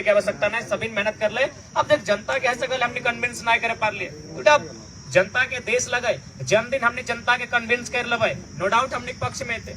की आवश्यकता नहीं, सभी मेहनत कर ले। अब देख जनता के ऐसे हमने कन्विंस नहीं करे पार लिए तो जनता के देश लगे जन्मदिन हमने जनता के कन्विंस कर लेवे, नो डाउट हमने पक्ष में थे।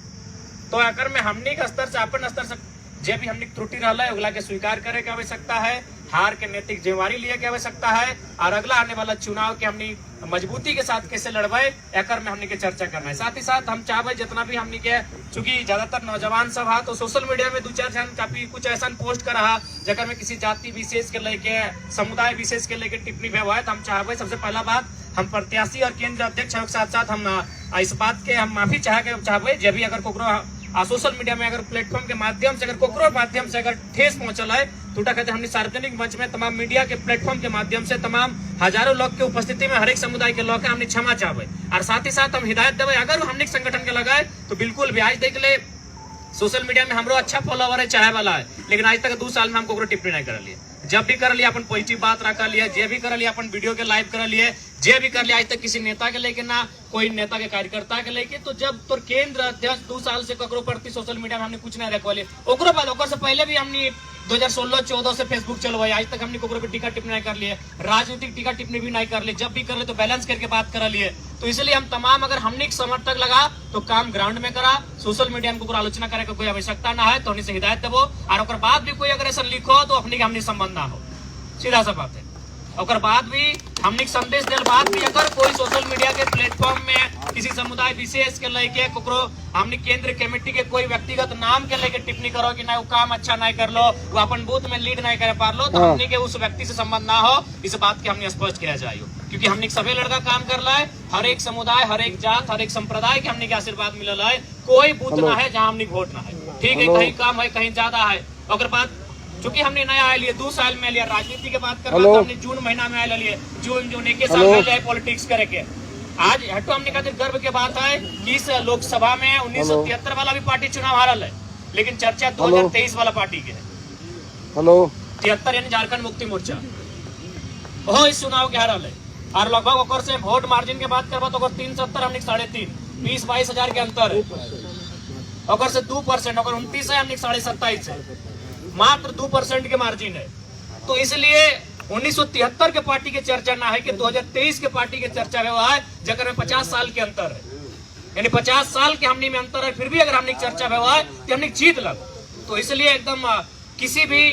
तो अगर में हमने के स्तर से अपन स्तर से जे भी हमने त्रुटि रहा है अगला के स्वीकार करे की आवश्यकता है, हार के नैतिक जिम्मेवारी लिए की आवश्यकता है, और अगला आने वाला चुनाव के हमने मजबूती के साथ कैसे लड़बे एकर में हमने के चर्चा करना है। साथ ही साथ हम चाहे जितना भी हमने के, चूंकि ज्यादातर नौजवान सब है तो सोशल मीडिया में दो चार जन काफी कुछ ऐसा पोस्ट कर रहा जगह में किसी जाति विशेष के लेके समुदाय विशेष के लेके टिप्पणी व्यवहार, तो हम चाहे सबसे पहला बात हम प्रत्याशी और केंद्र अध्यक्ष के साथ साथ हम इस बात के हम माफी चाहे जब भी अगर कोकरो सोशल मीडिया में अगर प्लेटफॉर्म के माध्यम से अगर कोकरो माध्यम से अगर ठेस पहुंचल है तो कहते हमने सार्वजनिक मंच में तमाम मीडिया के प्लेटफॉर्म के माध्यम से तमाम हजारों लोग के उपस्थिति में हर एक समुदाय के लोग हमने क्षमा चाहे, और साथ ही साथ हम हिदायत देवे अगर हमने संगठन के लगाए तो बिल्कुल भी आज देख ले सोशल मीडिया में हमरो अच्छा फॉलोवर है चाहे वाला है, लेकिन आज तक 2 साल में हम कोकरो टिप्पणी नहीं कर लिए। जब भी कर लिया अपन पॉजिटिव बात रखा लिया, जे भी कर लिया अपन वीडियो के लाइव कर लिए, जे भी कर लिया आज तक किसी नेता के लेके ना कोई नेता के कार्यकर्ता के लेके। तो जब तो केंद्र अध्यक्ष 2 साल से ककरो प्रति सोशल मीडिया में हमने कुछ नहीं रखवाले, ओकरो बाद ओकर से पहले भी हमने 2016-14 से फेसबुक चलवाई, आज तक हमने कोकरो पे टीका टिप्पणी नहीं कर लिए, राजनीतिक टीका टिप्पणी भी नहीं कर लिए, जब भी कर ले तो बैलेंस करके बात कर लिए। तो इसलिए हम तमाम अगर हमने एक समर्थक लगा तो काम ग्राउंड में करा, सोशल मीडिया में आलोचना करे कोई आवश्यकता ना है, तो हमने से हिदायत देवो, और ओकर बाद भी कोई अगर ऐसा लिखो तो अपने हमने संबंध ना हो, सीधा सा बात है। और बाद भी हमने संदेश दिल बाद भी अगर कोई सोशल मीडिया के प्लेटफॉर्म में किसी समुदाय विशेष के लेके कोकरो हमने केंद्र कमेटी के कोई व्यक्तिगत नाम के लेके टिप्पणी करो कि ना वो काम अच्छा नहीं कर लो, वो अपन बूथ में लीड नहीं कर पा लो, तो हमने के उस व्यक्ति से संबंध ना हो, इस बात के हमने स्पष्ट किया जाए। क्योंकि हमने सभी लड़का काम कर रहा है, हर एक समुदाय हर एक जात हर एक संप्रदाय के हमने के आशीर्वाद मिलल है, कोई बूथ ना है जहाँ हमने वोट ना है, ठीक है, कहीं कम है कहीं ज्यादा है। और बाद चूंकि हमने नया आए लिए 2 साल में लिया, राजनीति के बात कर रहा तो हमने जून महीना में आए लिए, जून 1 साल में लिया पॉलिटिक्स करे के। आज हटो हमने खातिर गर्व के बात है कि इस लोकसभा में 1973 वाला भी पार्टी चुनाव हारल है, लेकिन चर्चा 2023 वाला पार्टी के है। 73 यानी झारखंड मुक्ति मोर्चा वो इस चुनाव के हारल है, और लगभग ओकर से वोट मार्जिन के बात करबा तो 370 हमने 3.5 20-22 हजार के अंतर है, ओकर से 2% ओकर 29 है, हमने 27.5 है, मात्र 2% के मार्जिन है। तो इसलिए 1973 के पार्टी के चर्चा ना है कि 2023 के पार्टी के चर्चा हुआ है, जगह में 50 साल के अंतर है, यानी 50 साल के हमने में अंतर है, फिर भी अगर हमने चर्चा हुआ है तो हमने जीत लग। तो इसलिए एकदम किसी भी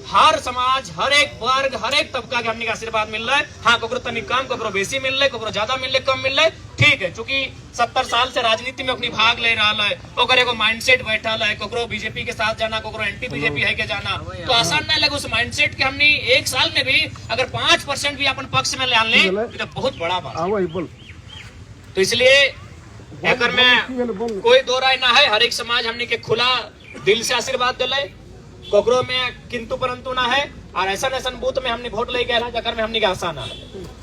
हर समाज हर एक वर्ग हर एक तबका के हमने का आशीर्वाद मिल रहा है। हाँ, कोकरो तनिक कम कोकरो बेसी मिल रहा है, कोकरो ज्यादा मिल रहा है, कम मिल रहा है, ठीक है, चूंकि 70 साल से राजनीति में अपनी भाग ले रहा है, ओकर एगो माइंडसेट बैठल है, कोकरो बीजेपी के साथ जाना, कोकरो एंटी बीजेपी है के जाना, तो आसान नहीं लगे। उस माइंडसेट के हमने 1 साल में भी अगर 5% भी अपन पक्ष में ले ले तो बहुत बड़ा बात। तो इसलिए अगर में कोई दो राय ना है, हर एक समाज हमने के खुला दिल से आशीर्वाद दिले, कोकरो में किंतु परंतु ना है, और ऐसा बूथ में हमने वोट ले गया जगह में हमने के आसान है।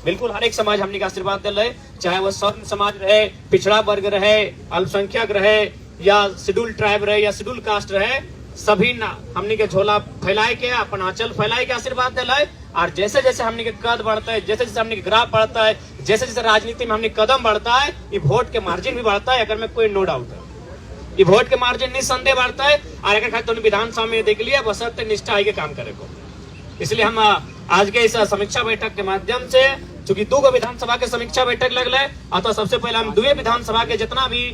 बिल्कुल हर एक समाज हमने का आशीर्वाद दिल रहे, चाहे वो स्वर्ण समाज रहे, पिछड़ा वर्ग रहे, अल्पसंख्यक रहे, या शेड्यूल ट्राइब रहे, या शेड्यूल कास्ट रहे, सभी ना हमने के झोला फैलाए के अपन आंचल फैलाए के आशीर्वाद दिल है। और जैसे जैसे हमने के कद बढ़ता है, जैसे जैसे हमने के ग्राफ बढ़ता है, जैसे जैसे राजनीति में हमने कदम बढ़ता है, ये वोट के मार्जिन भी बढ़ता है, अगर में कोई नो डाउट है, ये वोट के मार्जिन निसंदेह बढ़ता है। और अगर खाते तो विधानसभा में देख लिया बसंत निष्ठा आगे काम करे को। इसलिए हम आज के इस समीक्षा बैठक के माध्यम से, चूंकि 2 विधानसभा के समीक्षा बैठक लगल है, अतः सबसे पहले हम 2 विधानसभा के जितना भी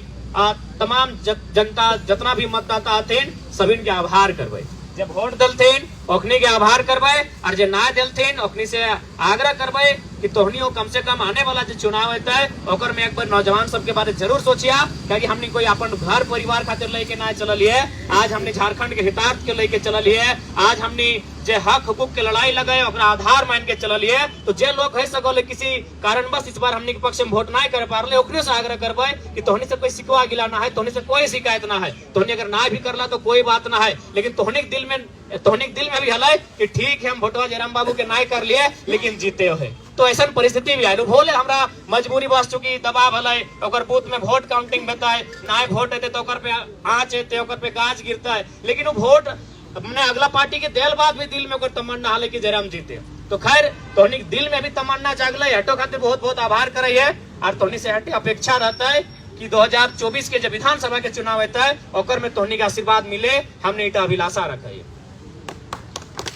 तमाम जनता जितना भी मतदाता थे सभी के आभार करवे, जब वोट दलथेन ओखनी के आभार करवाए, और जो ना दलथेन ओखनी से आग्रह करवाए कि तोहनियों कम से कम आने वाला जो चुनाव होता है ओकर में एक बार नौजवान सबके बारे जरूर सोचिया, क्योंकि हमने कोई अपन घर परिवार खातिर लेके ना चलल है, आज हमने झारखंड के हितार्थ के लेके चलल है, आज हमने जे हक हुकूक के लड़ाई लगाए ओकरा आधार मान के चलल है। तो जे लोग है सगोले किसी कारणवश इस बार हमने के पक्ष में वोट नहीं कर पा रहे, ओकरे से आग्रह करबे कि तोहनी से कोई शिकवा गिला ना है, तोहनी से कोई शिकायत ना है, तोहनी अगर ना भी करला तो कोई बात ना है, लेकिन तोहनी के दिल में भी हल कि ठीक है हम वोटवा जयराम बाबू के नहीं कर लिए लेकिन जीते है। तो ऐसा परिस्थिति भी आये भोले हमरा मजबूरी बस चुकी दबाव हल ओकर बूथ में वोट काउंटिंग होता है, ना वोट हेते तो ओकर पे आँच हेते, ओकर पे गाज गिरता है, लेकिन वो वोट हमने अगला पार्टी के दिल बाद भी दिल में ओकर तमन्ना हल कि जयराम जीते। तो खैर तोहनी दिल में भी तमन्ना जागल, हटो खातिर बहुत बहुत आभार करे है, और तोहनी से हटे अपेक्षा रहता है कि 2024 के जब विधानसभा के चुनाव होता है ओकर में तोहनी का आशीर्वाद मिले, हमने इटा अभिलाषा रखा है।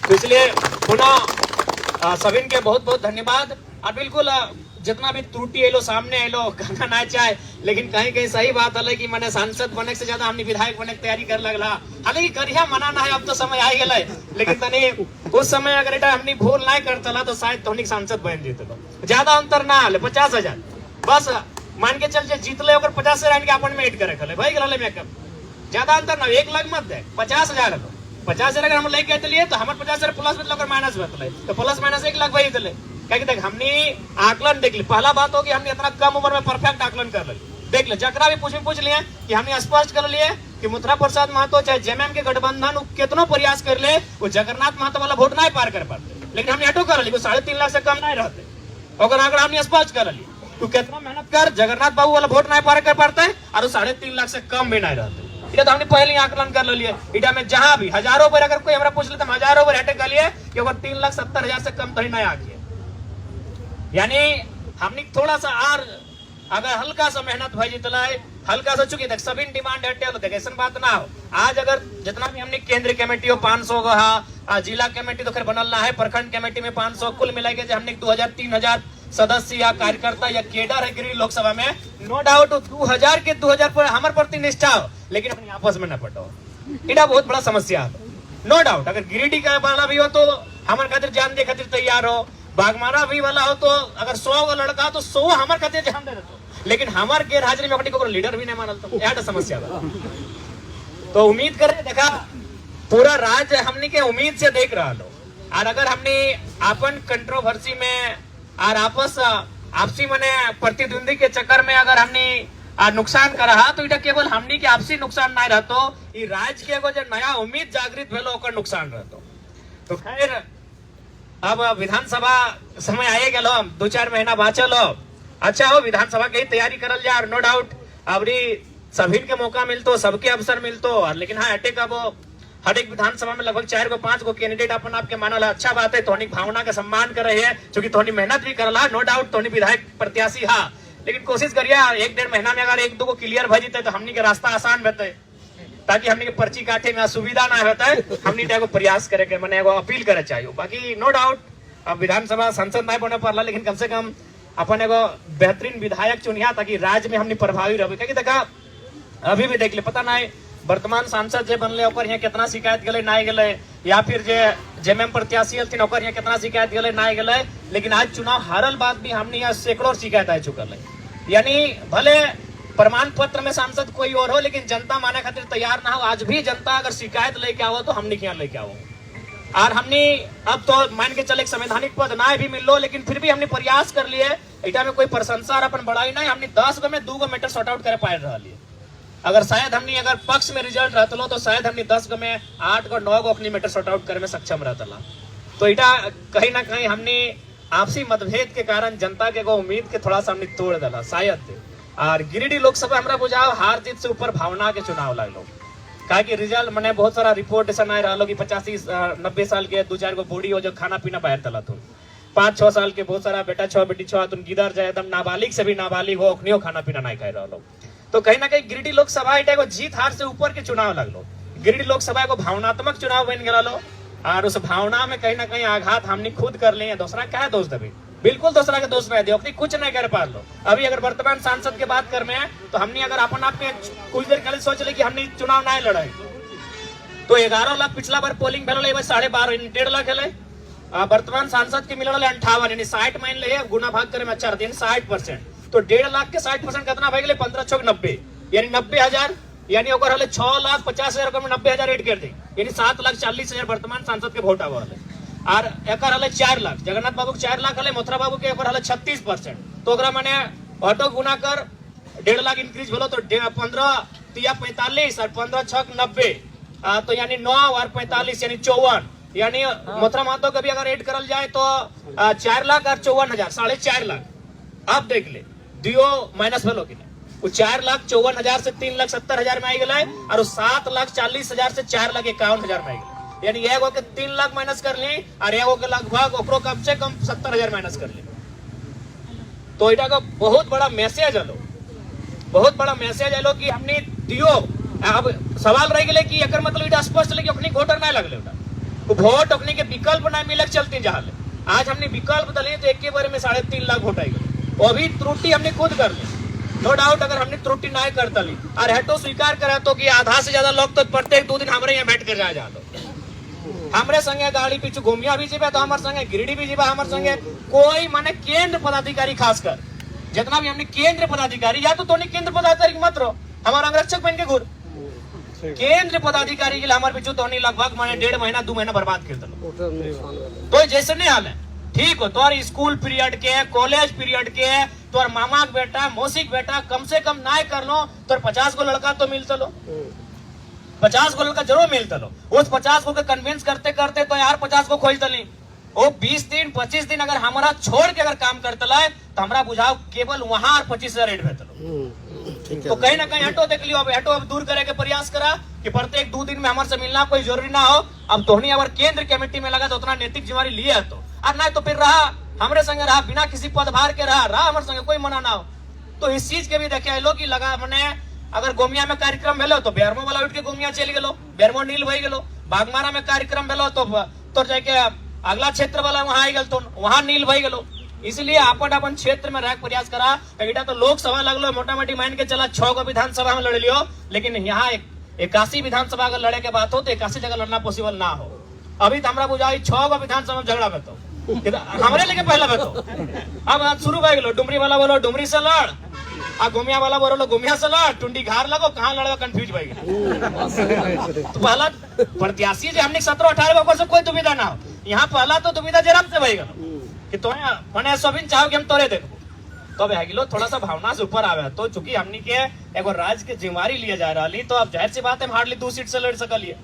तो इसलिए पुनः सभी के बहुत बहुत धन्यवाद। और बिल्कुल जितना भी त्रुटि एलो सामने एलो कहना ना चाहे, लेकिन कहीं कहीं सही बात है कि मैंने सांसद बने से ज्यादा हमने विधायक बने की तैयारी कर लगला। हालांकि करिया मना ना है, अब तो समय आ गया, लेकिन तनी उस समय अगर एटा हमने भूल नहीं करता तो शायद तोनिक सांसद बन जीते। ज्यादा अंतर ना आले, 50,000 बस मान के चल जीतले 50,000 के अपन में एड करे खले भाई गले मेकअप, ज्यादा अंतर ना, 1 लाख मत दे, 50,000 50,000 अगर हम लेके आते तो हमारे 50,000 प्लस मतलब माइनस बतले तो प्लस माइनस 1 लाख वही दिले। क्या देख हमने आकलन देख ली, पहला बात हो कि हमने इतना कम उम्र में परफेक्ट आकलन कर ली। देख ले जकरा भी पूछ लिए कि हमने स्पष्ट कर लिए कि मुथरा प्रसाद महतो चाहे जेएमएम के गठबंधन कितनो प्रयास कर ले वो जगन्नाथ महतो वाला वोट नहीं पार कर पाते, लेकिन हमने हटो कर ली 3.5 लाख से कम नहीं रहते। और आंकड़ा हमने स्पष्ट कर ली तू कितना मेहनत कर जगन्नाथ बाबू वाला वोट नहीं पार कर पाते और 3.5 लाख से कम भी नहीं रहते। ये तो हमने पहले आकलन कर लिए। इटा में जहां भी हजारों पर अगर कोई हमारा पूछ ले तो हजारों पर हटे कर लिए कि अगर 3,70,000 से कम तो ही नहीं आ गया। यानी हमने थोड़ा सा और अगर हल्का सा मेहनत भाई जितना हल्का सा चुकी देख सभी डिमांड हटे देख ऐसा बात ना हो। आज अगर जितना भी हमने केंद्रीय कमेटी हो 500 का जिला कमेटी तो खैर बनल ना है, प्रखंड कमेटी में 500 कुल मिला के हमने 2,000-3,000 सदस्य या कार्यकर्ता या केडर है गिरिडीह लोकसभा में, नो डाउट 2,000 के 2,000 पर हमारे प्रति निष्ठा हो, लेकिन अपने आपस में न पटो, इटा बहुत बड़ा समस्या है। नो डाउट अगर गिरिडीह का वाला भी हो तो हमारे खातिर जान दे खातिर तैयार हो, बागमारा भी वाला हो तो अगर 100 का लड़का तो 100 हमारे खातिर जान दे देते, लेकिन हमारे गैर हाजिरी में अपनी को लीडर भी नहीं मानल तो यह समस्या है। तो उम्मीद कर देखा पूरा राज्य हमने के उम्मीद से देख रहा लो, और अगर हमने अपन कंट्रोवर्सी में और आपसी मने प्रतिद्वंदी के चक्कर में अगर हमने नुकसान कर रहा तो इटा केवल हमने के आपसी नुकसान नहीं रहतो, ये राज्य के जो नया उम्मीद जागृत भेलो ओकर नुकसान रहतो। तो खैर अब विधानसभा समय आए गलो, 2-4 महीना बाचल हो, अच्छा हो विधानसभा की तैयारी करल जाए। नो डाउट अबरी सभी के मौका मिलतो, सबके अवसर मिलतो, लेकिन हाँ अटेक अब हर एक विधानसभा में लगभग 4-5 को कैंडिडेट अपन आपके मानल, अच्छा बात है, तोहनी भावना का सम्मान कर रहे हैं क्योंकि तोहनी मेहनत भी करला। नो डाउट तोहनी विधायक प्रत्याशी हा, लेकिन कोशिश करिए 1-1.5 महीना में अगर 1-2 को क्लियर भर जीते तो हमनी के रास्ता आसान रहते, ताकि हमनी के पर्ची काटे में असुविधा ना होता है। हमनी एगो प्रयास करे के मैंने एगो अपील करे चाहिए। बाकी नो डाउट अब विधानसभा सांसद नहीं बने पड़ला, लेकिन कम से कम अपन एगो बेहतरीन विधायक चुनिया ताकि राज्य में हमनी प्रभावी रहे। क्योंकि देखा अभी भी देख ले पता नहीं वर्तमान सांसद जे बनले ओकर यहाँ कितना शिकायत गले नहीं गले, या फिर जे जेएमएम प्रत्याशी हथिन ओकर यहाँ कितना शिकायत गले नहीं गले, लेकिन आज चुनाव हारल बाद भी हमने यहाँ सैकड़ों शिकायत आ चुकल है। यानी भले प्रमाण पत्र में सांसद कोई और हो, लेकिन जनता माने खातिर तैयार ना हो। आज भी जनता अगर शिकायत लेके आओ तो हमने यहाँ लेके आओ, और हमने अब तो मान के चले संवैधानिक पद ना भी मिल लो, लेकिन फिर भी हमने प्रयास कर लिए। इटा में कोई प्रशंसा और अपन बढ़ाई नहीं, हमने 10 गो में 2 गो मैटर सॉर्ट आउट करे पाए रहा लिए। अगर शायद हमने अगर पक्ष में रिजल्ट रहता लो तो शायद हमने 10 गो में 8 गो 9 गो अपनी मैटर सॉर्ट आउट करे में सक्षम रहता ला। तो इटा कहीं ना कहीं हमने आपसी मतभेद के कारण जनता के को उम्मीद के थोड़ा सा हमने तोड़ दिला शायद। और गिरिडीह लोकसभा हमरा बुझाओ हार जीत से ऊपर भावना के चुनाव लगलो, कहा कि रिजल्ट मैंने बहुत सारा रिपोर्ट ऐसा नहीं रहा कि 85-90 साल के 2-4 गो बूढ़ी हो जो खाना पीना बाहर तला तुम 5-6 साल के बहुत सारा बेटा 6 बेटी 6 तुम गिदर जाए एकदम नाबालिग से भी नाबालिग हो अखनियो खाना पीना नहीं खाए रहा। तो कहीं ना कहीं गिरिडीह लोकसभा एगो जीत हार से ऊपर के चुनाव लगलो। गिरिडीह लोकसभा एगो भावनात्मक चुनाव बन गया लो, और उस भावना में कहीं ना कहीं आघात हमने खुद कर लिए। दूसरा क्या दोष देवे, बिल्कुल दूसरा के दोष में अपनी कुछ नहीं कर पा लो। अभी अगर वर्तमान सांसद के बात कर में तो हमने अगर अपन आपके कुछ देर पहले सोच ले कि हमने चुनाव नहीं लड़े तो 11 लाख पिछला बार पोलिंग भेल 12.5 1.5 लाख है। वर्तमान सांसद के मिलल 58 यानी 60 मान ले गुना भाग करे में अच्छा 60%, तो 1.5 लाख के 60% कितना भाग गए 15-6-90 यानी 90,000 यानी 6,50,000 में 90,000 एड कर दी यानी 7,40,000 वर्तमान सांसद के वोट आवा और एक 4 लाख जगन्नाथ बाबू 4 लाख है, मथुरा बाबू के 36%। तो मैंने ऑटो गुना कर 1.5 लाख इंक्रीज भेलो तो 15-45 और 15-6-90 तो यानी 9 और 45 यानी 54 यानी मथुरा महतो का भी अगर ऐड करल जाए तो 4 लाख और 54,000 4.5 लाख। अब देख ले दियो माइनस भेलो कि वो 4,54,000 से 3,70,000 में आई गए और 7,40,000 से 4,51,000 में आई गए यानी एगो के 3 लाख माइनस कर ली और एगो के लगभग ओकरो कम से कम 70,000 माइनस कर ली। तो इटा का बहुत बड़ा मैसेज आलो, बहुत बड़ा मैसेज आलो कि हमने दियो। अब सवाल रह गए कि एकर मतलब इटा स्पष्ट ले कि अपनी वोटर नहीं लगले वोट अपने के विकल्प ना मिले चलती जहां आज हमने विकल्प दले तो एक बारे में 3.5 लाख वोट आएगा। वो भी त्रुटि हमने खुद कर ली, नो डाउट। अगर हमने त्रुटि ना करता ली और हेटो स्वीकार करा तो कि आधा से ज्यादा लोग तो प्रत्येक 2 दिन हमारे यहाँ बैठ कर जा जाओ, हमारे संगे गाड़ी पीछे घूमिया भी जीबे तो हमारे संगे गिरिडीह भी जीबा, हमारे संगे कोई माने केंद्र पदाधिकारी खासकर जितना भी हमने केंद्र पदाधिकारी या तो केंद्र पदाधिकारी मत रहो, हमारा अंगरक्षक बन के घूर केंद्र पदाधिकारी के लिए हमारे पीछे तो लगभग माने 1.5 महीना 2 महीना बर्बाद कर दो। तो जैसे नहीं हाल है ठीक हो तो स्कूल पीरियड के कॉलेज पीरियड के तो मामा के बेटा मौसी के बेटा कम से कम ना कर लो तो 50 गो लड़का तो मिलता लो, 50 गो लड़का जरूर मिलता लो। उस 50 गो के कन्विंस करते करते तो यार 50 गो खोज दली, वो 20 दिन 25 दिन अगर हमारा छोड़ के अगर काम करता है तो हमारा बुझाओ केवल वहां 25,000 रेट भेजता लो। तो कहीं ना कहीं हटो देख लियो, अब हटो अब दूर करे के प्रयास करा कि प्रत्येक 2 दिन में हमारे से मिलना कोई जरूरी ना हो। अब तोहनी अगर केंद्र कमेटी में लगा तो उतना नैतिक जिम्मेवारी लिए है तो और ना तो फिर रहा हमारे संगे रहा बिना किसी पदभार के रहा हमारे संगे कोई मना ना हो। तो इस चीज के भी देखे लो कि लगा मैंने अगर गोमिया में कार्यक्रम भेलो तो बेरमो वाला उठ के गोमिया चल गेलो, बेरमो नील भई गेलो। बागमारा में कार्यक्रम भेलो तो जाके अगला क्षेत्र वाला वहां आई गल तो वहां नील भई गेलो। इसलिए अपन क्षेत्र में रह प्रयास करा। बेटा तो लोकसभा लगलो मोटा मोटी मान के चला 6 गो विधानसभा में लड़ लियो, लेकिन यहाँ 81 विधानसभा अगर लड़े के बात हो तो 81 जगह लड़ना पॉसिबल ना हो। अभी तो हमारा बुझाई 6 गो विधानसभा में झगड़ा बेतो हमारे लेके पहला बेतो। अब शुरू भई गेलो, डुमरी वाला बोलो डुमरी से लड़, आ गोमिया वाला बोलो गोमिया से लड़, टुंडी घार लगो कहाँ लड़ेगा कंफ्यूज भई गेलो। तो पहला प्रत्याशी जो हमने 17-18 वर्ष से कोई दुविधा ना हो, यहाँ पहला तो दुविधा जरा से भई गेलो कि तो मने सबिन चाहो कि हम तोरे देखो तो अब गिलो थोड़ा सा भावना से ऊपर आवे। तो चूंकि हमनी के एगो राज्य के जिम्मेवारी लिया जा रही तो अब जाहिर सी बात है हम हार्डली 2 सीट से लड़ सकलिए।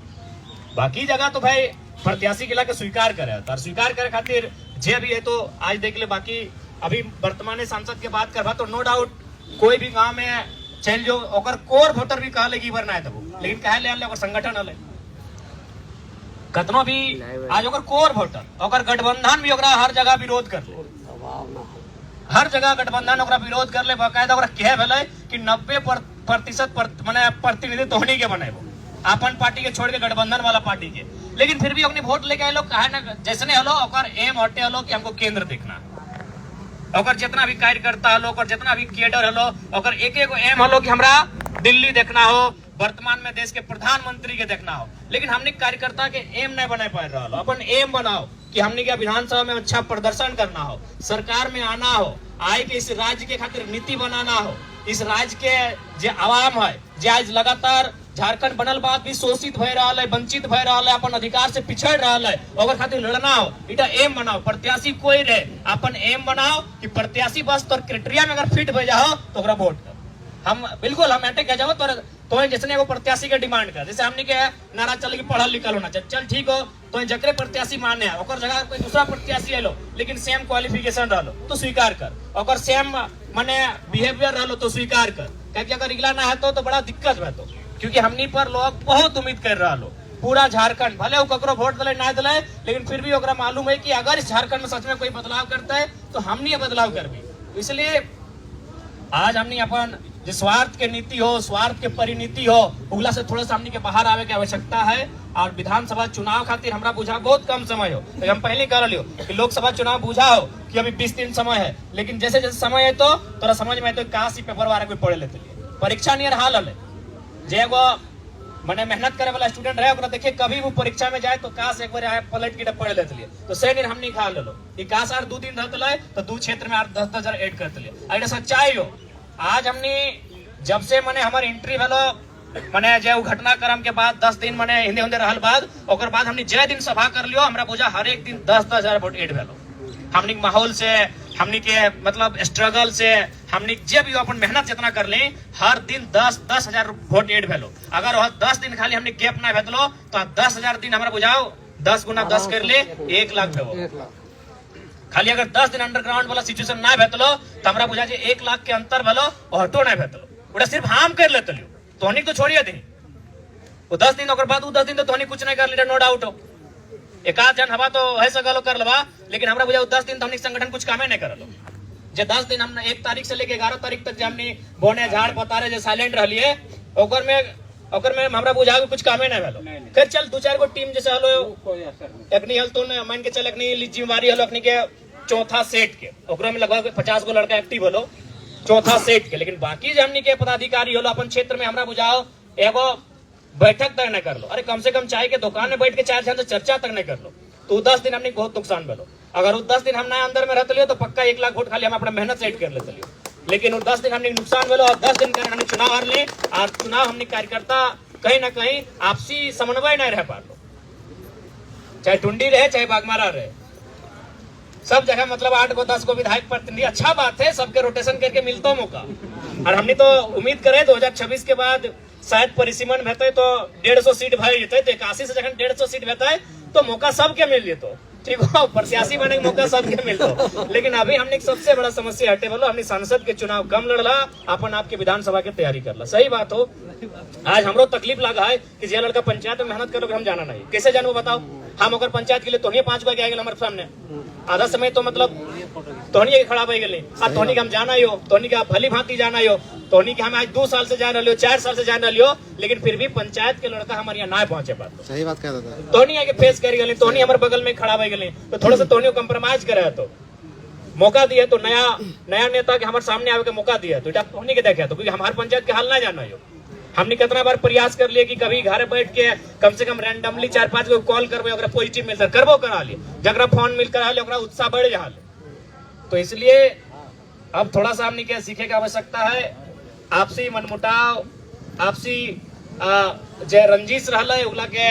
बाकी जगह तो भाई प्रत्याशी के स्वीकार करे और स्वीकार करे खातिर जे भी है तो आज देख ले। बाकी अभी वर्तमान सांसद के बात करवा तो नो डाउट कोई भी गांव में चल जो ओकर कोर वोटर भी कहले कि ना है तब, लेकिन कहे ले ओकर संगठन हले कतनो भी आज ओकर कोर वोटर ओकर गठबंधन भी ओकरा हर जगह विरोध कर ले, हर जगह गठबंधन ओकरा विरोध कर ले। बाकायदा ओकरा कहे भेले कि 90% माने प्रतिनिधित्व होने के बनेबो अपन पार्टी के छोड़ के गठबंधन वाला पार्टी के, लेकिन फिर भी अपनी वोट लेके आए लोग कहे ना जैसे हलो ओकर एम हटे हलो कि हमको केंद्र देखना, ओकर जितना भी कार्यकर्ता हलो ओकर जितना भी कैडर हलो ओकर एक एम हलो कि हमरा दिल्ली देखना हो, वर्तमान में देश के प्रधानमंत्री के देखना हो। लेकिन हमने कार्यकर्ता के एम नहीं बना पा रहा हो, अपन एम बनाओ कि हमने क्या विधानसभा में अच्छा प्रदर्शन करना हो, सरकार में आना हो, आए के इस राज्य के खातिर नीति बनाना हो, इस राज्य के जो आवाम है जो आज लगातार झारखंड बनल बाद भी शोषित भय रहा है, वंचित भय रहा है, अपन अधिकार से पिछड़ रहा है, ओकर खातिर लड़ना हो। इटा एम बनाओ, प्रत्याशी कोई रहे अपन एम बनाओ कि प्रत्याशी बस तोर क्राइटेरिया में अगर फिट हो जाओ तो ओकरा वोट कर। हम बिल्कुल हम अटैक जाओ तो जैसे वो प्रत्याशी के डिमांड कर, जैसे हमने के नारा चल कि पढ़ल लिखल होना चाहिए, चल ठीक हो तो जकरे प्रत्याशी माने है ओकर जगह कोई दूसरा प्रत्याशी आलो लेकिन सेम क्वालिफिकेशन रहलो तो स्वीकार कर, ओकर सेम माने बिहेवियर रहलो तो स्वीकार कर। क्योंकि अगर इगला ना है तो बड़ा दिक्कत है, तो क्योंकि हमनी पर लोग बहुत उम्मीद कर रहा लो पूरा झारखंड भले वो वोट दिले ना दिले, लेकिन फिर भी ओकरा मालूम है कि अगर इस झारखंड में सच में कोई बदलाव करता है तो हमनी ये बदलाव कर भी। इसलिए आज हमने अपन जो स्वार्थ के नीति हो, स्वार्थ के परिनीति हो, उगला से थोड़ा सा हमनी के बाहर आवे की आवश्यकता है। और विधानसभा चुनाव खातिर हमरा बुझा बहुत कम समय हो, तो हम पहले कह लियो कि लोकसभा चुनाव बुझा हो कि अभी 20 दिन समय है, लेकिन जैसे जैसे समय है तो तोरा समझ में तो कहाँ सी पेपर वाला कोई पढ़े लेते परीक्षा नियर हाल है जे वो मैंने मेहनत करे वाला स्टूडेंट रहे देखिए कभी वो परीक्षा में जाए तो काश एक बार आए पलट के पढ़ लेते लिए तो से हम नहीं खा लो कि काश यार 2 दिन रहते तो 2 क्षेत्र में 10,000 ऐड करते लिए। अरे सच्चाई हो आज हमने जब से मैंने हमारे एंट्री भेलो मैंने जो घटनाक्रम के बाद 10 दिन मैंने हिंदे हिंदे रहल बाद ओकर बाद हमने जय दिन सभा कर लियो, हमरा बुझा हर एक दिन 10,000 वोट ऐड भेलो। हमने माहौल से हमने के मतलब स्ट्रगल से हमने जे भी अपन मेहनत जितना कर ले हर दिन 10,000 वोट ऐड भेलो। अगर वह 10 दिन खाली हमने गैप ना भेजलो तो 10,000 दिन हमरा बुझाओ 10 गुना 10 कर ले 1 लाख भेजो। खाली अगर 10 दिन अंडरग्राउंड वाला सिचुएशन ना भेजलो तो हमरा बुझा 1 लाख के अंतर भेलो और हटो ना भेजलो, उड़ा सिर्फ हम कर लेते लियो तोहनी तो छोड़िए दी वो 10 दिन बाद 10 दिन तो तोहनी कुछ नहीं कर ले, नो डाउट हो। एक आध जन हवा तो है सगलो कर लवा, लेकिन हमरा बुझा 10 दिन तो हमने संगठन कुछ कामे नहीं करलो। जे 10 दिन हमने 1 तारीख से लेके 11 तारीख तक हमने बोने झाड़ पतारे जे साइलेंट रहलिए ओकर में और में हमरा बुझा कुछ कामे नहीं भेलो। फिर चल 2-4 गो टीम जैसे हलो अखनी हल तो मान के चल अखनी जिम्मेवारी हलो अखनी के चौथा सेट के ओकरा में लगभग 50 गो लड़का एक्टिव हलो चौथा सेट के, लेकिन बाकी जो हमनी के पदाधिकारी हलो अपन क्षेत्र में हमरा बुझाओ एगो बैठक तक नहीं कर लो। अरे कम से कम चाय के दुकान में बैठ के 4 जन से चर्चा तक नहीं कर लो तो 10 दिन हमने बहुत नुकसान भेलो। अगर वो 10 दिन हम ना अंदर में रहते लियो तो पक्का 1 लाख वोट खाली हम अपना मेहनत सेट कर लेते लियो, लेकिन वो 10 दिन हमने नुकसान भेलो और 10 दिन हमने चुनाव हार ले और चुनाव हमने कार्यकर्ता कहीं ना कहीं आपसी समन्वय नहीं रह पा लो, चाहे टुंडी रहे चाहे बागमारा रहे, सब जगह मतलब 8 गो 10 गो विधायक प्रतिनिधि। अच्छा बात है, सबके रोटेशन करके मिलता मौका। और हमने तो उम्मीद करे 2026 के बाद शायद परिसीमन भेटे तो 150 सीट भर जेते, तो 81 से जखन 150 सीट भेटे तो मौका सबके मिल जेतो, ठीक हो, प्रत्याशी बने के मौका सबके मिलतो। लेकिन अभी हमने सबसे बड़ा समस्या हटे बोलो हमने सांसद के चुनाव कम लड़ला, अपन आपके विधानसभा के तैयारी करला। सही बात हो, आज हमरो तकलीफ लगा है कि जे लड़का पंचायत में मेहनत करोगे हम जाना नहीं, कैसे जानू बताओ। हम अगर पंचायत के लिए तोहनी 5 गो आ गए हमारे सामने, आधा समय तो मतलब तोहनी खड़ा हो गए आ तोहनी के हम जाना ही हो, तोहनी के आप भली भांति जाना ही हो, तोहनी के हम आज 2 साल से जान रही हो, 4 साल से जान रही हो, लेकिन फिर भी पंचायत के लड़का हमारे यहाँ ना पहुंचे बात। सही बात कह रहा था, तोहनी आगे फेस कर गए, तोहनी हमारे बगल में खड़ा हो गए, तो थोड़ा सा तोहनी को कंप्रोमाइज करे तो मौका दिया, तो नया नेता के हमारे सामने आवे के मौका दिया तो तोहनी के देखे तो, क्योंकि हमारे पंचायत के हाल ना जाना हो। हमने कितना बार प्रयास कर लिया कि कभी घर बैठ के कम से कम रैंडमली 4-5 को कॉल करबे, अगर पॉजिटिव मिलता करबो करा लिए, जगरा फोन मिल करा ले ओकरा उत्साह बढ़ जा। तो इसलिए अब थोड़ा सा हमने क्या सीखे की आवश्यकता है, आपसी मनमुटाव, आपसी जे रंजिश रहला उगला के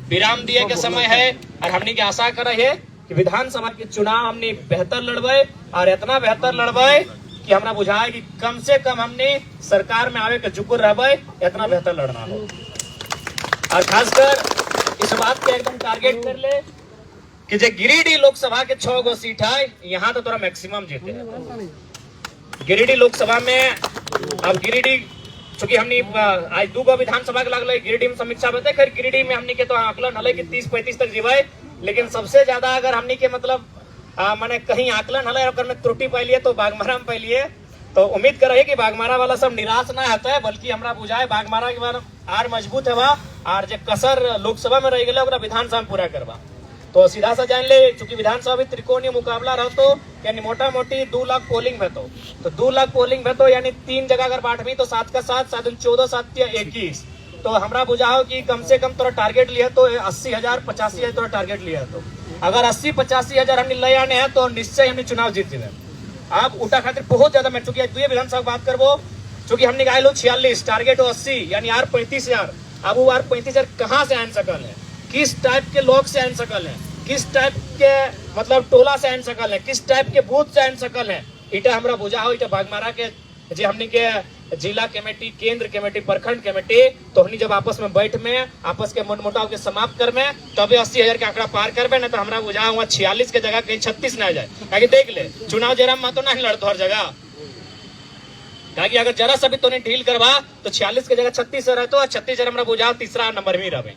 विराम दिए के समय है। और हमने की आशा करे है कि विधानसभा के चुनाव हमने बेहतर लड़बे और इतना बेहतर लड़बे कि हमरा बुझाए कि कम से कम हमने सरकार में आवे के जुकुर रहबे, इतना बेहतर लड़ना हो। और खासकर इस बात के एकदम टारगेट कर ले कि जे गिरिडीह लोकसभा के 6 गो सीट है, यहाँ तो तोरा मैक्सिमम जीते हैं गिरिडीह लोकसभा में। अब गिरिडीह चूंकि हमने आज 2 गो विधानसभा के लगल गिरिडीह में समीक्षा बता, खैर गिरिडीह में हमने के तो आकलन हल कि 30-35 तक जीवे, लेकिन सबसे ज्यादा अगर हमने के मतलब माने कहीं आकलन हल और में त्रुटि पाइलिए तो बागमारा में पाइलिए। तो उम्मीद कर रहे कि बागमारा वाला सब निराश ना होता है, बल्कि हमरा बुझाए बागमारा के बार आर मजबूत है और जो कसर लोकसभा में रह गए विधानसभा में पूरा करवा। तो सीधा सा जान ले, चूंकि विधानसभा में त्रिकोणीय मुकाबला रहतो यानी मोटा मोटी 2 लाख पोलिंग भेतो, तो 2 लाख पोलिंग भेतो यानी 3 जगह अगर बांटवी तो 7 का 7, 7 14, 7 21। तो हमरा बुझाओ कि कम से कम तोरा टारगेट लिया तो 80,000 85,000 तोरा टारगेट लिया तो अगर 80-85 हजार हमने ले आने हैं तो निश्चय हमने चुनाव जीते हैं। आप उठा खातिर बहुत ज्यादा मैं चूंकि दुए विधानसभा बात करबो, चूंकि हमने गाय लो 46 टारगेट हो 80 यानी आर 35,000। अब वो आर 35,000 कहाँ से आन सकल है, किस टाइप के लोग से आन सकल है, किस टाइप के मतलब टोला से आन सकल है, किस टाइप के बूथ से आन सकल है, इटा हमरा बुझा हो। इटा बागमारा के जे हमने के जिला कमेटी, केंद्र कमेटी, प्रखंड कमेटी तो हमने जब आपस में बैठ में आपस के मनमुटाव के समाप्त कर में तबे 80,000 के आंकड़ा पार करबे, ना तो हमरा बुझा हुआ 46 के जगह कहीं 36 ना जाए। ताकि देख ले चुनाव जरा महतो नहीं लड़तो हर जगह, ताकि अगर जरा सा भी तो नहीं ढील करवा तो 46 के जगह 36 रहते और 36 हमरा बुझा तीसरा नंबर में रहे।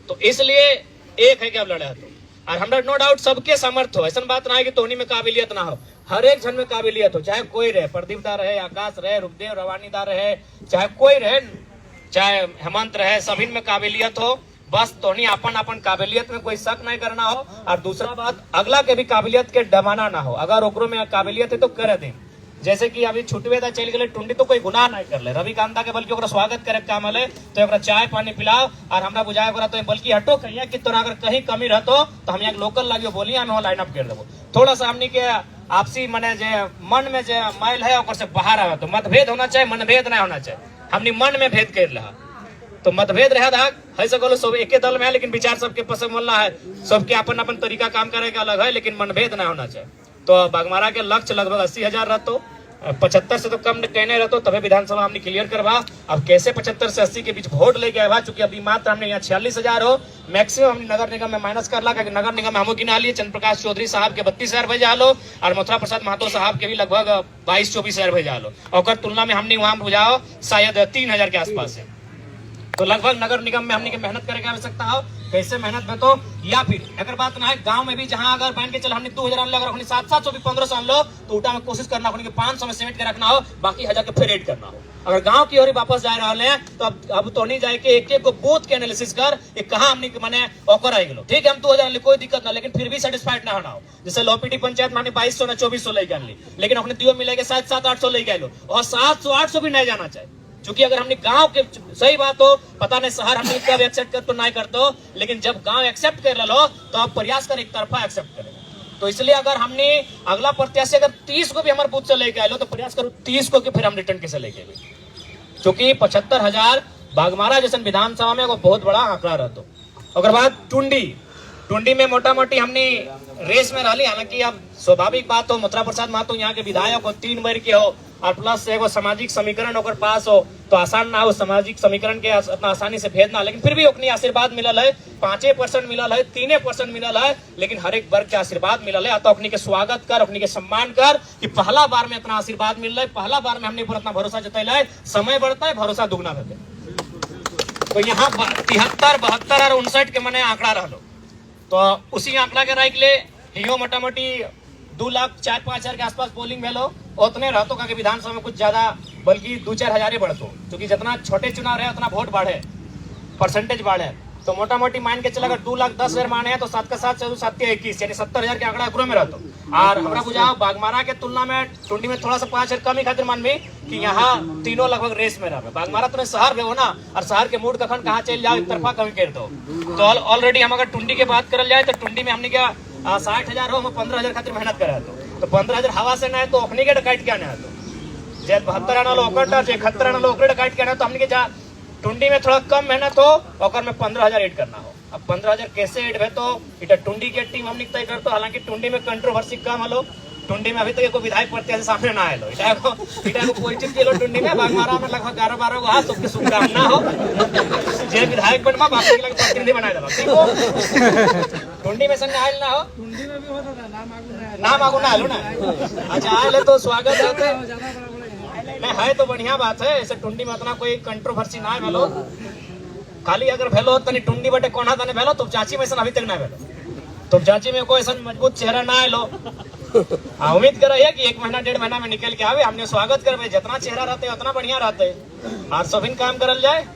तो इसलिए एक है कि अब लड़े तो और हमरा नो डाउट सबके सामर्थ्य हो, ऐसा बात ना है कि तोहनी में काबिलियत ना हो, हर एक जन में काबिलियत हो, चाहे कोई रहे, प्रदीप दा रहे, आकाश रहे, रुपदेव रवानी दा रहे, चाहे कोई रहे, चाहे हेमंत रहे, सभी में काबिलियत हो। बस तोहनी अपन काबिलियत में कोई शक नहीं करना हो। और दूसरा बात, अगला के भी काबिलियत के डमाना ना हो, अगर ओकरो में काबिलियत है तो कर दे। जैसे कि अभी छुटवे दा चल गए टुंडी तो कोई गुनाह नहीं कर ले, रविकांता के बल्कि स्वागत करे काम है तो एक चाय पानी पिलाओ और हमरा बुझाए तो बल्कि हटो कहिए कि तोरा अगर कहीं कमी रहतो तो हम यहाँ लोकल लगियो बोलिए हम लाइन अप कर देवो। थोड़ा सा हमनी के आपसी मने जे मन में जे मैल है ओकर से बाहर आवे तो मतभेद होना चाहिए, मनभेद नहीं होना चाहिए। हमनी मन में भेद कर रहा तो मतभेद रहे है सको सब एके दल में है, लेकिन विचार सबके पसंद मिलना है, सबके अपन तरीका काम करे का अलग है, लेकिन मनभेद नहीं होना चाहिए। तो बागमारा के लक्ष्य लगभग 80,000 रहतो, 75 से तो कम कहने रहते तभी विधानसभा हमने क्लियर करवा। अब कैसे 75 से 80 के बीच वोट लेके आया, चूंकि अभी मात्र हमने यहाँ 46,000 हो, मैक्सिमम हमने नगर निगम में माइनस कर ला, क्योंकि नगर निगम में हमको गिना लिए चंद्रप्रकाश चौधरी साहब के 32,000 भेजा लो और मथुरा प्रसाद महतो साहब के भी लगभग 22-24,000 भेजा लो, और तुलना में हमने वहां बुझाओ शायद 3,000 के आसपास है। तो लगभग नगर निगम में हमने मेहनत करने की आवश्यकता हो। कैसे मेहनत में तो, या फिर अगर बात ना है गांव में भी जहां अगर मान के चल हमने 2000 अनलो, अगर हमने 700 भी 1500 अनलो तो उल्टा में कोशिश करना अपने 500 में सीमेंट के रखना हो, बाकी 1000 के फिर ऐड करना हो। अगर गांव की ओर वापस जा रहे हैं तो अब तो नहीं जाए कि एक एक को बूथ के एनालिसिस कर कहाँ हमने माने ऑकर आई गलो, ठीक है हम 2000 कोई दिक्कत ना, लेकिन फिर भी सेटिस्फाइड ना होना हो। जैसे लोपीटी पंचायत में 2200 ना 2400 लेके ली, लेकिन अपने दियो मिलेगा शायद 700-800 लेके लो, और 700-800 भी नहीं जाना चाहिए। क्योंकि अगर हमने गांव के, सही बात हो, पता नहीं शहर हमने कब एक्सेप्ट कर तो नहीं कर दो, लेकिन जब गांव एक्सेप्ट कर लो तो आप प्रयास कर एक तरफा एक्सेप्ट करें। तो इसलिए अगर हमने अगला प्रत्याशी अगर 30 को भी हमारे बूथ से लेके आए लो तो प्रयास करो 30 को कि फिर हम रिटर्न कैसे लेके आए, क्योंकि 75,000 बागमारा जैसे विधानसभा में वो बहुत बड़ा आंकड़ा रहता। अगर बात टुंडी में मोटा मोटी हमने रेस में रही, हालांकि अब स्वाभाविक बात हो मथुरा प्रसाद महतो यहाँ के विधायक हो 3 बार के हो, और प्लस एगो सामाजिक समीकरण ओकर पास हो तो आसान ना हो सामाजिक समीकरण के इतना आसानी से भेजना, लेकिन फिर भी ओकनी आशीर्वाद मिलल है, 5% मिलल है, 3% मिलल है, लेकिन हर एक वर्ग के आशीर्वाद मिलल है। तो ओकनी के स्वागत कर, ओकनी के सम्मान कर कि पहला बार में इतना आशीर्वाद मिल रहा है, पहला बार में हमने पर इतना भरोसा जतैला है, समय बढ़ता है भरोसा दुगना रहता है। तो यहाँ 73, 72 और 59 के मने आंकड़ा रहा, तो उसी आंकड़ा के राय के लिए हियो मोटा मोटी 2,04,5,000 के आसपास पोलिंग भेलो, उतने रहतो का विधानसभा में कुछ ज्यादा बल्कि 2-4 हजार बढ़तो, क्योंकि जितना छोटे चुनाव रहे उतना वोट बढ़े, परसेंटेज बढ़े। तो मोटा मोटी मान के चला अगर 2,10,000 माने हैं तो 7 का 7 7 21 यानी 70,000 के आंकड़ा एकरो में रहतो। और हमरा बुझाओ बागमारा के तुलना में टुंडी में थोड़ा सा 5,000 कम ही खातिर मान भी कि यहाँ तीनों लगभग रेस में रहे। बागमारा तो शहर में हो ना, और शहर के मूड कखन कहाँ चल जाओ एक तरफा कमी कर दो। तो ऑलरेडी हम अगर टुंडी की बात करल जाए तो टुंडी में हमने क्या 60,000 हो, 15,000 खातिर मेहनत करे तो 15,000 हवा से ना तो अपनी के डकाइट क्या ना, तो जे 72 आना लो ओकर 71 आना लो ओकर डकाइट क्या ना, तो हमने के जा टुंडी में थोड़ा कम मेहनत हो और में 15,000 ऐड करना हो। अब 15,000 कैसे ऐड है तो इटा टुंडी के टीम हमने तय करते, हालांकि टुंडी में कंट्रोवर्सी कम हलो, टुंडी में अभी तक कोई विधायक प्रत्याशी सामने ना आए, इटा को पॉजिटिव के लो टुंडी में बागमारा में लगभग 11-12 हाथ सबके शुभकामना हो, जे विधायक बनवा बाकी के प्रतिनिधि बनाए देवा, ठीक हो। टुंडी में संग आयल ना हो, टुंडी में भी होता था नाम आगू ना आलो ना, अच्छा आए तो स्वागत है नहीं है तो बढ़िया बात है। ऐसे टुंडी में उतना कोई कंट्रोवर्सी ना भेलो, खाली अगर भेलो तनी टुंडी बटे कोना तने भेलो तो चाची में अभी तक ना भेलो, तो चाची में कोई ऐसा मजबूत चेहरा ना आलो। उम्मीद कर रही है कि 1 महीना 1.5 महीना में निकल के आवे, हमने स्वागत करवे, जितना चेहरा रहते उतना बढ़िया रहते और सभी काम करल जाए।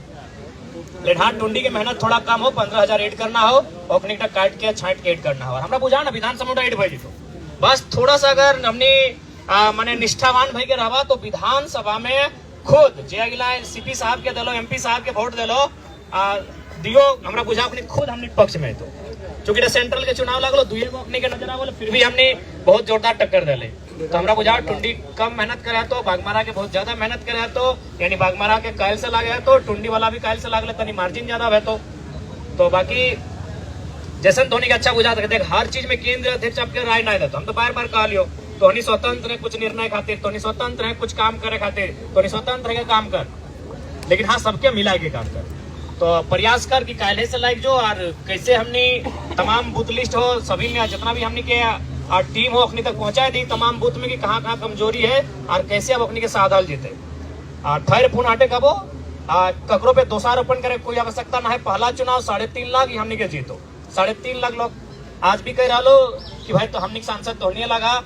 लेकिन हाँ टुंडी की मेहनत थोड़ा कम हो, 15,000 ऐड करना हो, ओकनी का काट के छाट के ऐड करना हो। हमरा बुझा ना विधानसभा ऐड भेजी तो बस थोड़ा सा अगर हमने माने निष्ठावान भाई के रहा तो विधानसभा में खुद जे अगला सीपी साहब के दिलो, एमपी साहब के वोट दिलो दियो, हमरा बुझा अपने खुद हमने पक्ष में तो चूंकि सेंट्रल के चुनाव लगलो दुए को अपने के नजर आवल, फिर भी हमने बहुत जोरदार टक्कर दिले। तो हमरा बुझा टुंडी कम मेहनत करे तो बागमारा के बहुत ज्यादा मेहनत करे तो यानी बागमारा के कायल से लागे तो टुंडी वाला भी कायल से लागले तनी मार्जिन ज्यादा है। तो बाकी जैसन धोनी का अच्छा बुझा देख हर चीज में केंद्र अध्यक्ष आपके राय नहीं देता, हम तो बार बार कह लियो तो नहीं स्वतंत्र है कुछ निर्णय खातिर, तो नहीं स्वतंत्र है कुछ काम करे खातिर, तो नहीं स्वतंत्र है काम कर, लेकिन हाँ सबके मिला के काम कर। तो प्रयास कर कि काले से लाइक जो और कैसे हमने तमाम बूथ लिस्ट हो सभी में जितना भी हमने के टीम हो अपनी तक पहुंचाए दी तमाम बूथ में कि कहाँ कहाँ कमजोरी है और कैसे अब अपनी के साधल जीते। और थैर फोन हटे कबो ककरो पे दोषारोपण करे कोई आवश्यकता ना है। पहला चुनाव 3.5 लाख ही हमने के जीतो, 3.5 लाख लोग आज भी कह रहा कि भाई तो हमने सांसद तो होने लगा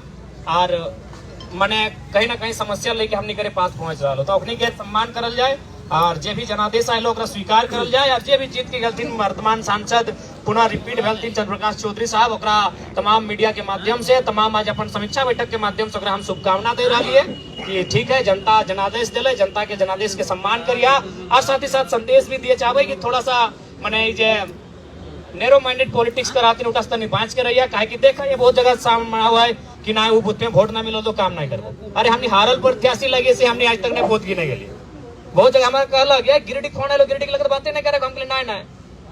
और मैंने कहीं ना कहीं समस्या लेके हमने करे पास पहुंच रहा तो अपने के सम्मान करल जाए और जे भी जनादेश आए लोग स्वीकार करल जाए और जे भी जीत के गलती वर्तमान सांसद पुनः रिपीट भेलथिन चंद्रप्रकाश चौधरी साहब ओकरा तमाम मीडिया के माध्यम से तमाम आज अपन समीक्षा बैठक के माध्यम से हम शुभकामना दे रही है कि ठीक है जनता जनादेश दिले, जनता के जनादेश के सम्मान करिया और साथ ही साथ संदेश भी दिए चाहे कि थोड़ा सा मैंने जे नैरो माइंडेड पॉलिटिक्स कराती उठा स्तर बाँच के रहिए काहे कि देखा ये बहुत जगह सामने हुआ है कि ना वो बूथ में वोट ना मिलो तो काम नहीं करो। अरे हमने हारल प्रत्याशी लगे से हमने आज तक नहीं वोट की नहीं गली, बहुत जगह हमारा कहला गया गिरिडीह कौन है गिरिडीह लगे बातें नहीं करे हमके ना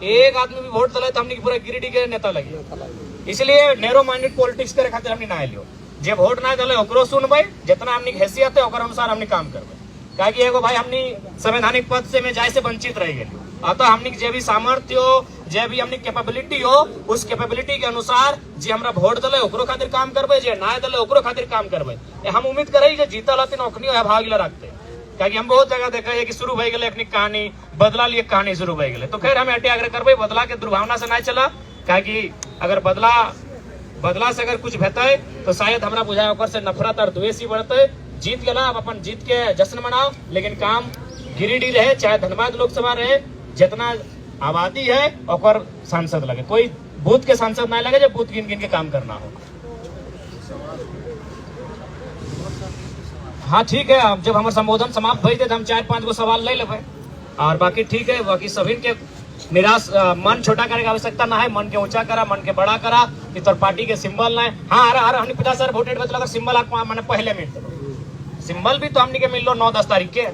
एक आदमी भी वोट दिला तो हमने पूरा गिरिडीह के नेता लगे। इसलिए नैरो माइंडेड पॉलिटिक्स करे खातिर हमने ना लियो, जे वोट ना दिले ओकरो सुनबे, जितना हमने हैसियत है ओकर अनुसार हमने काम करबे। काहे कि एगो भाई हमने संवैधानिक पद से में जाए से वंचित रह गए, अतः हमने जे भी सामर्थ्य हो जे भी हमने कैपेबिलिटी हो उस कैपेबिलिटी के अनुसार जे हमरा वोट दिले ओकरो खातिर काम करबे, जे ना दिले ओकरो खातिर काम करबे। हम उम्मीद करे जे जीतल हथिन ओखनी भाग ले रखते क्योंकि हम बहुत जगह देखा है कि शुरू हो गए अपनी कहानी बदला लिए कहानी शुरू हो गए। तो खैर हम एटे आग्रह करबे बदला के दुर्भावना से ना चला, क्योंकि अगर बदला से अगर कुछ भेटे तो शायद हमरा बुझाए ओकर से नफरत और द्वेष ही बढ़ते। जीत गया अब अपन जीत के जश्न मनाओ, लेकिन काम गिरिडीह रहे चाहे धनबाद लोकसभा रहे, जितना आबादी है और सांसद लगे, कोई बूथ के सांसद ना लगे जो बूथ गिन गिन के काम करना हो। हाँ ठीक है, अब जब हमारे संबोधन समाप्त भई थे तो हम 4-5 गो सवाल ले लेवे और बाकी ठीक है। बाकी सभी के निराश मन छोटा करे की आवश्यकता ना है, मन के ऊंचा करा, मन के बड़ा करा कि तोर पार्टी के सिंबल ना है। हाँ अरे हमने 50,000 वोट बचल, अगर सिंबल मैंने पहले मिल सिंबल भी तो हमने के मिल लो 9-10 तारीख के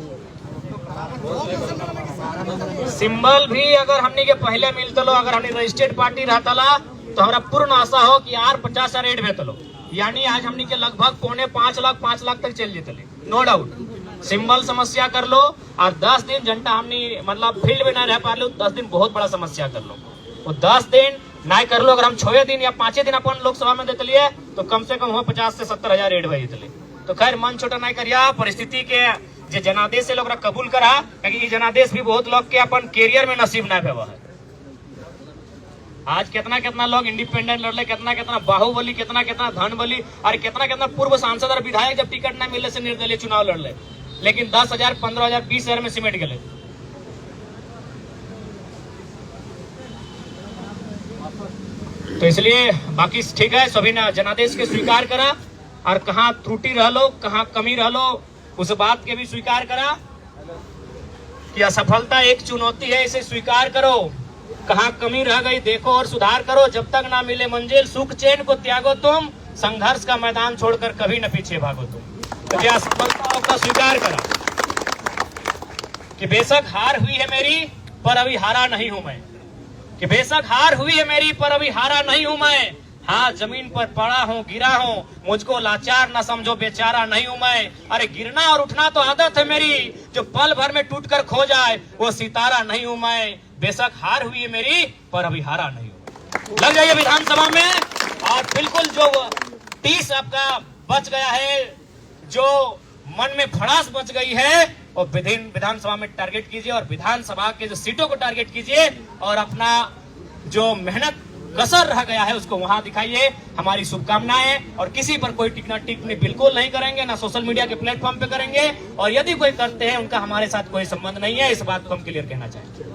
सिंबल भी अगर हमने के पहले मिलते लो, अगर हमने रजिस्टर्ड पार्टी रहता ला तो हमारा पूर्ण आशा हो कि यार 50,000 एड भेतलो, यानी आज हमने के लगभग 4.5 लाख तक चल जेतले, नो डाउट। सिंबल समस्या कर लो और 10 दिन जनता हमने मतलब फील्ड में ना रह पा लो, 10 दिन बहुत बड़ा समस्या कर लो। वो 10 दिन ना कर लो, अगर हम 6 दिन या 5 दिन अपन लोकसभा में देते लिए तो कम से कम हो 50 से 70,000 एड भेजते। तो खैर मन छोटा नहीं करिया, परिस्थिति के जो जनादेश से लोग कबूल करा, क्योंकि जनादेश भी बहुत लोग के अपन कैरियर में नसीब ना भेवा है। आज कितना लोग इंडिपेंडेंट लड़ले, कितना बाहुबली, कितना धन बली और कितना पूर्व सांसद और विधायक जब टिकट न मिलने से निर्दलीय चुनाव लड़ले, लेकिन 10,000, 15,000, 20,000 में सिमट गए। तो इसलिए बाकी ठीक है, सभी ने जनादेश के स्वीकार करा और कहाँ त्रुटि रह लो, कहाँ कमी रह लो, उस बात के भी स्वीकार करा कि असफलता एक चुनौती है, इसे स्वीकार करो। कहाँ कमी रह गई देखो और सुधार करो, जब तक ना मिले मंजिल सुख चैन को त्यागो तुम, संघर्ष का मैदान छोड़कर कभी न पीछे भागो तुम। तो क्या असफलताओं का स्वीकार करा कि बेशक हार हुई है मेरी पर अभी हारा नहीं हूं मैं, कि बेशक हार हुई है मेरी पर अभी हारा नहीं हूं मैं। हाँ जमीन पर पड़ा हूँ, गिरा हूँ, मुझको लाचार न समझो, बेचारा नहीं हूं मैं। अरे गिरना और उठना तो आदत है मेरी, जो पल भर में टूटकर खो जाए वो सितारा नहीं हूं मैं। बेशक हार हुई है मेरी पर अभी हारा नहीं हूं। लग जाइए विधानसभा में और बिल्कुल जो 30 आपका बच गया है, जो मन में भड़ास बच गई है, और विधानसभा में टारगेट कीजिए और विधानसभा के जो सीटों को टारगेट कीजिए और अपना जो मेहनत कसर रह गया है उसको वहां दिखाइए। हमारी शुभकामनाएं, और किसी पर कोई टिप्पणी बिल्कुल नहीं करेंगे, ना सोशल मीडिया के प्लेटफॉर्म पे करेंगे, और यदि कोई करते हैं उनका हमारे साथ कोई संबंध नहीं है, इस बात को हम क्लियर कहना चाहेंगे।